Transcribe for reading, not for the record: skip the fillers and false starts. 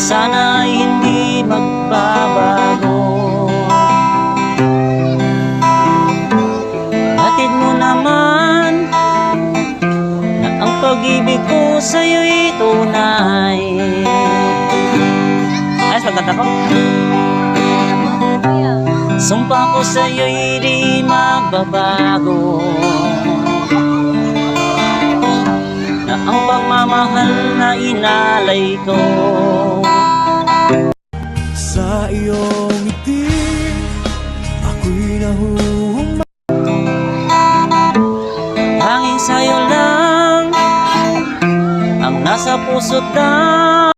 Sana'y hindi magbabago. Hatid mo naman na ang pag-ibig ko sa'yo'y tunay. Ayos, magkanta ko. Sumpa ko sa'yo'y di magbabago, na ang pagmamahal na inalay ko. Sa iyong ngiti, ako'y nahuhuma. Hanging sa'yo lang ang nasa puso't damdamin.